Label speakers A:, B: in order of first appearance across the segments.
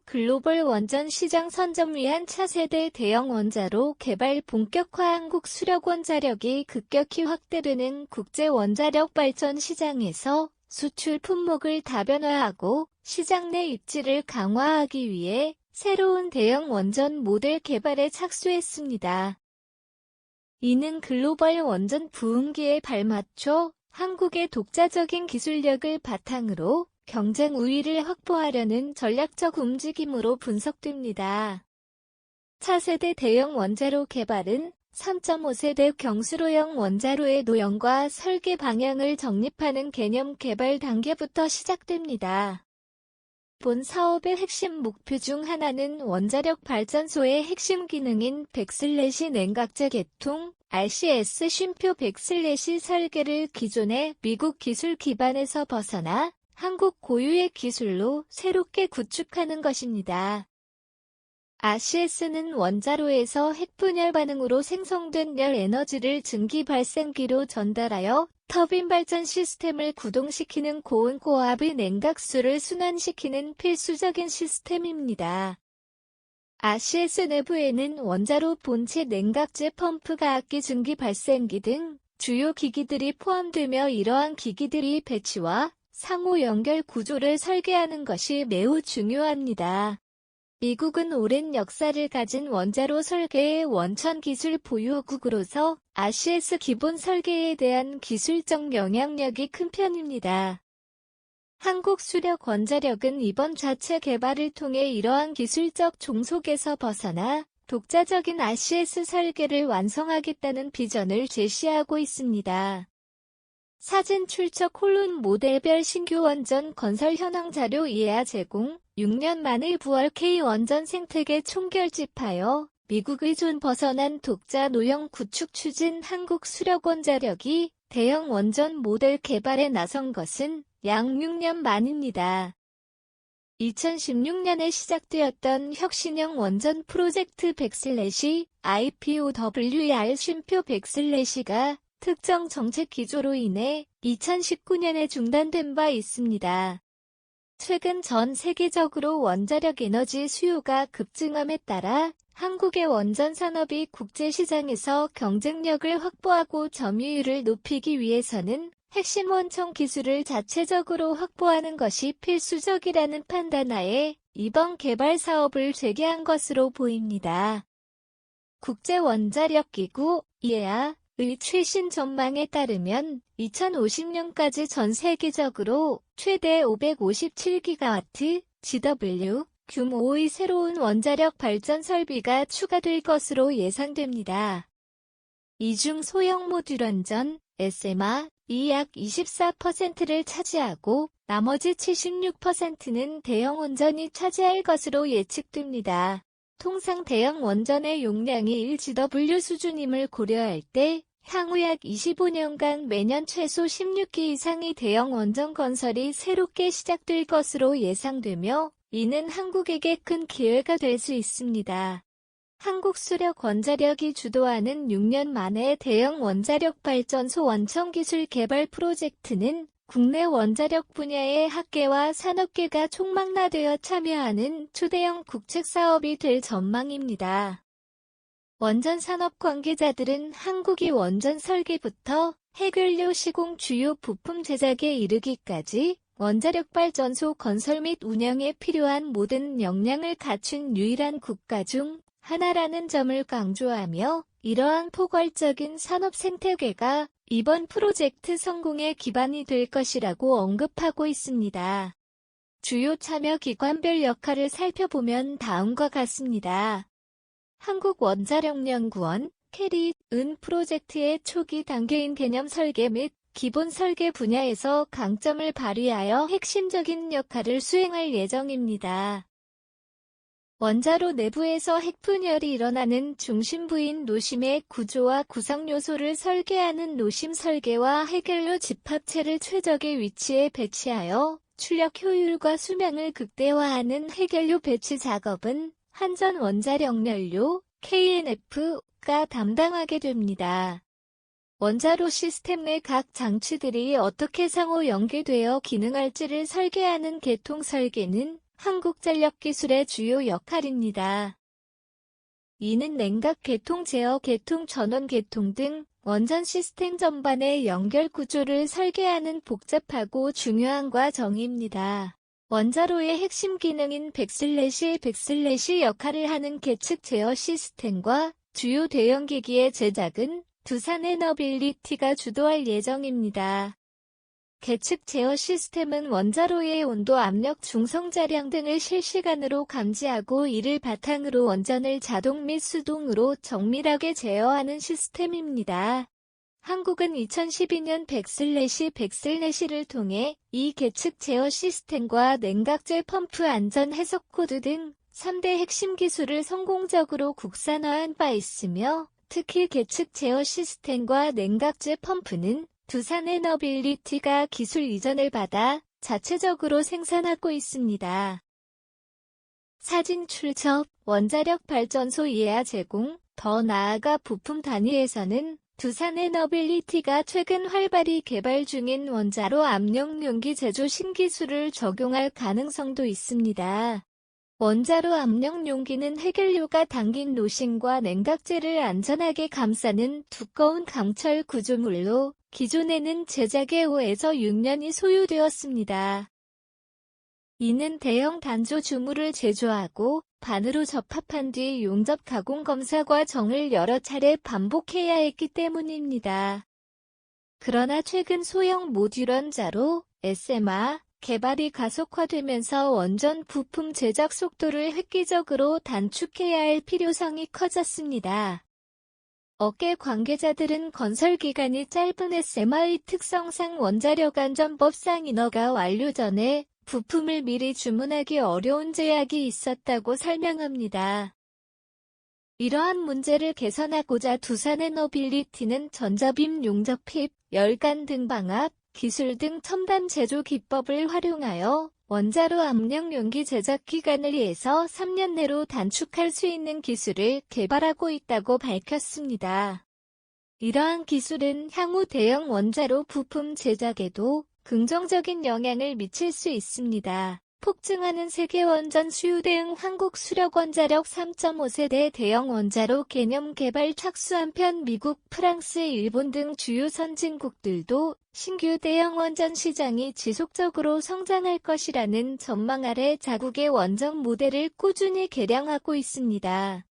A: 글로벌 원전 시장 선점 위한 차세대 대형 원자로 개발 본격화. 한국 수력 원자력이 급격히 확대되는 국제 원자력 발전 시장에서 수출 품목을 다변화하고 시장 내 입지를 강화하기 위해 새로운 대형 원전 모델 개발에 착수했습니다. 이는 글로벌 원전 부흥기에 발맞춰 한국의 독자적인 기술력을 바탕으로 경쟁 우위를 확보하려는 전략적 움직임으로 분석됩니다. 차세대 대형 원자로 개발은 3.5세대 경수로형 원자로의 노형과 설계 방향을 정립하는 개념 개발 단계부터 시작됩니다. 본 사업의 핵심 목표 중 하나는 원자력 발전소의 핵심 기능인 냉각제 개통, RCS 쉼표 설계를 기존의 미국 기술 기반에서 벗어나 한국 고유의 기술로 새롭게 구축하는 것입니다. RCS는 원자로에서 핵분열 반응으로 생성된 열 에너지를 증기 발생기로 전달하여 터빈 발전 시스템을 구동시키는 고온고압의 냉각수를 순환시키는 필수적인 시스템입니다. RCS 내부에는 원자로 본체 냉각제 펌프 가압기 증기 발생기 등 주요 기기들이 포함되며 이러한 기기들이 배치와 상호 연결 구조를 설계하는 것이 매우 중요합니다. 미국은 오랜 역사를 가진 원자로 설계의 원천 기술 보유국으로서 RCS 기본 설계에 대한 기술적 영향력이 큰 편입니다. 한국 수력 원자력은 이번 자체 개발을 통해 이러한 기술적 종속에서 벗어나 독자적인 RCS 설계를 완성하겠다는 비전을 제시하고 있습니다. 사진 출처 콜론 모델별 신규 원전 건설 현황 자료 이하 제공. 6년 만의 부월 K원전 생태계 총결집하여 미국의 존 벗어난 독자 노형 구축 추진. 한국 수력 원자력이 대형 원전 모델 개발에 나선 것은 약 6년 만입니다. 2016년에 시작되었던 혁신형 원전 프로젝트 IPOWER 쉼표 가 특정 정책 기조로 인해 2019년에 중단된 바 있습니다. 최근 전 세계적으로 원자력 에너지 수요가 급증함에 따라 한국의 원전 산업이 국제시장에서 경쟁력을 확보하고 점유율을 높이기 위해서는 핵심 원천 기술을 자체적으로 확보하는 것이 필수적이라는 판단하에 이번 개발 사업을 재개한 것으로 보입니다. 국제원자력기구 IEA의 최신 전망에 따르면 2050년까지 전 세계적으로 최대 557기가와트 GW 규모의 새로운 원자력 발전 설비가 추가될 것으로 예상됩니다. 이 중 소형 모듈 원전 SMR이 약 24%를 차지하고 나머지 76%는 대형 원전이 차지할 것으로 예측됩니다. 통상 대형 원전의 용량이 1GW 수준임을 고려할 때 향후 약 25년간 매년 최소 16기 이상의 대형 원전 건설이 새롭게 시작될 것으로 예상되며 이는 한국에게 큰 기회가 될 수 있습니다. 한국수력원자력이 주도하는 6년 만의 대형 원자력 발전소 원천 기술 개발 프로젝트는 국내 원자력 분야의 학계와 산업계가 총망라되어 참여하는 초대형 국책사업이 될 전망입니다. 원전 산업 관계자들은 한국이 원전 설계부터 핵연료 시공 주요 부품 제작에 이르기까지 원자력 발전소 건설 및 운영에 필요한 모든 역량을 갖춘 유일한 국가 중 하나라는 점을 강조하며 이러한 포괄적인 산업 생태계가 이번 프로젝트 성공의 기반이 될 것이라고 언급하고 있습니다. 주요 참여 기관별 역할을 살펴보면 다음과 같습니다. 한국원자력연구원, 캐리은 프로젝트의 초기 단계인 개념 설계 및 기본 설계 분야에서 강점을 발휘하여 핵심적인 역할을 수행할 예정입니다. 원자로 내부에서 핵분열이 일어나는 중심부인 노심의 구조와 구성 요소를 설계하는 노심 설계와 핵연료 집합체를 최적의 위치에 배치하여 출력 효율과 수명을 극대화하는 핵연료 배치 작업은 한전 원자력연료 KNF가 담당하게 됩니다. 원자로 시스템 내 각 장치들이 어떻게 상호 연계되어 기능할지를 설계하는 개통 설계는 한국전력 기술의 주요 역할입니다. 이는 냉각 계통, 제어 계통, 전원 계통 등 원전 시스템 전반의 연결 구조를 설계하는 복잡하고 중요한 과정입니다. 원자로의 핵심 기능인 백슬래시 역할을 하는 계측 제어 시스템과 주요 대형기기의 제작은 두산에너빌리티가 주도할 예정입니다. 계측 제어 시스템은 원자로의 온도, 압력, 중성자량 등을 실시간으로 감지하고 이를 바탕으로 원전을 자동 및 수동으로 정밀하게 제어하는 시스템입니다. 한국은 2012년 백슬래시를 통해 이 계측 제어 시스템과 냉각제 펌프 안전 해석 코드 등 3대 핵심 기술을 성공적으로 국산화한 바 있으며 특히 계측 제어 시스템과 냉각제 펌프는 두산에너빌리티가 기술 이전을 받아 자체적으로 생산하고 있습니다. 사진 출처, 원자력 발전소 예하 제공, 더 나아가 부품 단위에서는 두산에너빌리티가 최근 활발히 개발 중인 원자로 압력용기 제조 신기술을 적용할 가능성도 있습니다. 원자로 압력용기는 해결료가 담긴 로신과 냉각제를 안전하게 감싸는 두꺼운 강철 구조물로 기존에는 제작에 5에서 6년이 소요되었습니다. 이는 대형 단조 주물을 제조하고 반으로 접합한 뒤 용접 가공 검사 과정을 여러 차례 반복해야 했기 때문입니다. 그러나 최근 소형 모듈 원자로 SMR 개발이 가속화되면서 원전 부품 제작 속도를 획기적으로 단축해야 할 필요성이 커졌습니다. 업계 관계자들은 건설 기간이 짧은 SMR의 특성상 원자력 안전법상 인허가 완료 전에 부품을 미리 주문하기 어려운 제약이 있었다고 설명합니다. 이러한 문제를 개선하고자 두산에너빌리티는 전자빔 용접 핍, 열간 등방압 기술 등 첨단 제조 기법을 활용하여 원자로 압력용기 제작 기간을 2에서 3년 내로 단축할 수 있는 기술을 개발하고 있다고 밝혔습니다. 이러한 기술은 향후 대형 원자로 부품 제작에도 긍정적인 영향을 미칠 수 있습니다. 폭증하는 세계 원전 수요 대응 한국 수력 원자력 3.5세대 대형 원자로 개념 개발 착수. 한편 미국, 프랑스, 일본 등 주요 선진국들도 신규 대형 원전 시장이 지속적으로 성장할 것이라는 전망 아래 자국의 원전 모델을 꾸준히 개량하고 있습니다.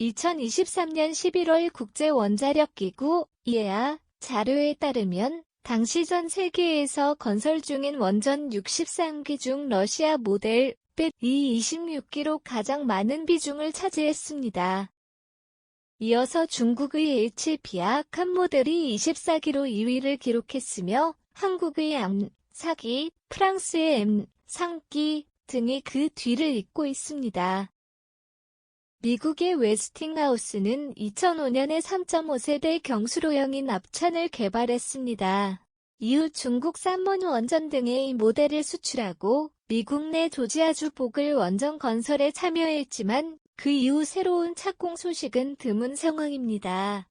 A: 2023년 11월 국제원자력기구 IEA 자료에 따르면 당시 전 세계에서 건설 중인 원전 63기 중 러시아 모델 E26기로 가장 많은 비중을 차지했습니다. 이어서 중국의 H-비약 모델이 24기로 2위를 기록했으며 한국의 M4기, 프랑스의 M3기 등이 그 뒤를 잇고 있습니다. 미국의 웨스팅하우스는 2005년에 3.5세대 경수로형인 압찬을 개발했습니다. 이후 중국 산문 원전 등의 모델을 수출하고 미국 내 조지아주 보글 원전 건설에 참여했지만 그 이후 새로운 착공 소식은 드문 상황입니다.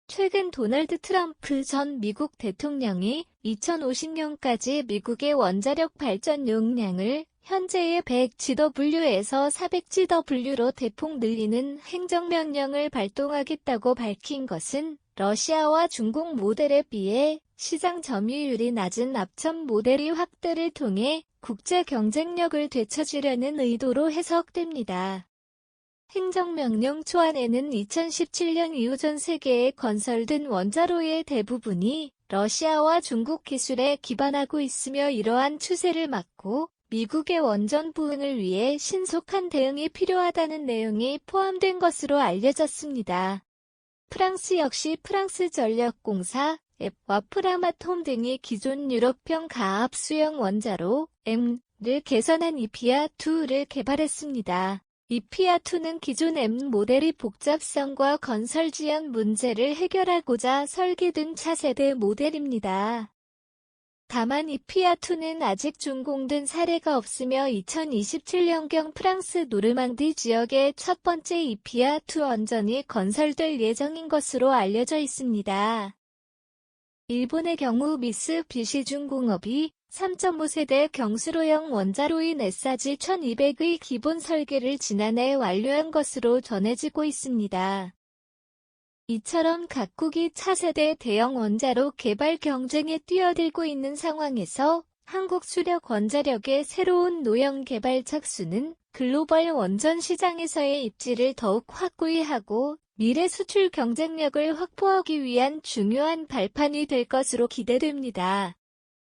A: 최근 도널드 트럼프 전 미국 대통령이 2050년까지 미국의 원자력 발전 용량을 현재의 100GW에서 400GW로 대폭 늘리는 행정명령을 발동하겠다고 밝힌 것은 러시아와 중국 모델에 비해 시장 점유율이 낮은 압천 모델의 확대를 통해 국제 경쟁력을 되찾으려는 의도로 해석됩니다. 행정명령 초안에는 2017년 이후 전 세계에 건설된 원자로의 대부분이 러시아와 중국 기술에 기반하고 있으며 이러한 추세를 막고 미국의 원전 부흥을 위해 신속한 대응이 필요하다는 내용이 포함된 것으로 알려졌습니다. 프랑스 역시 프랑스전력공사, 앱과 프라마톰 등이 기존 유럽형 가압 수형 원자로 M를 개선한 이피아2를 개발했습니다. 이피아2는 기존 M 모델의 복잡성과 건설 지연 문제를 해결하고자 설계된 차세대 모델입니다. 다만 이피아2는 아직 준공된 사례가 없으며 2027년경 프랑스 노르망디 지역의 첫 번째 이피아2 원전이 건설될 예정인 것으로 알려져 있습니다. 일본의 경우 미쓰비시 중공업이 3.5세대 경수로형 원자로인 SRG 1200의 기본 설계를 지난해 완료한 것으로 전해지고 있습니다. 이처럼 각국이 차세대 대형 원자로 개발 경쟁에 뛰어들고 있는 상황에서 한국 수력 원자력의 새로운 노형 개발 착수는 글로벌 원전 시장에서의 입지를 더욱 확고히 하고 미래 수출 경쟁력을 확보하기 위한 중요한 발판이 될 것으로 기대됩니다.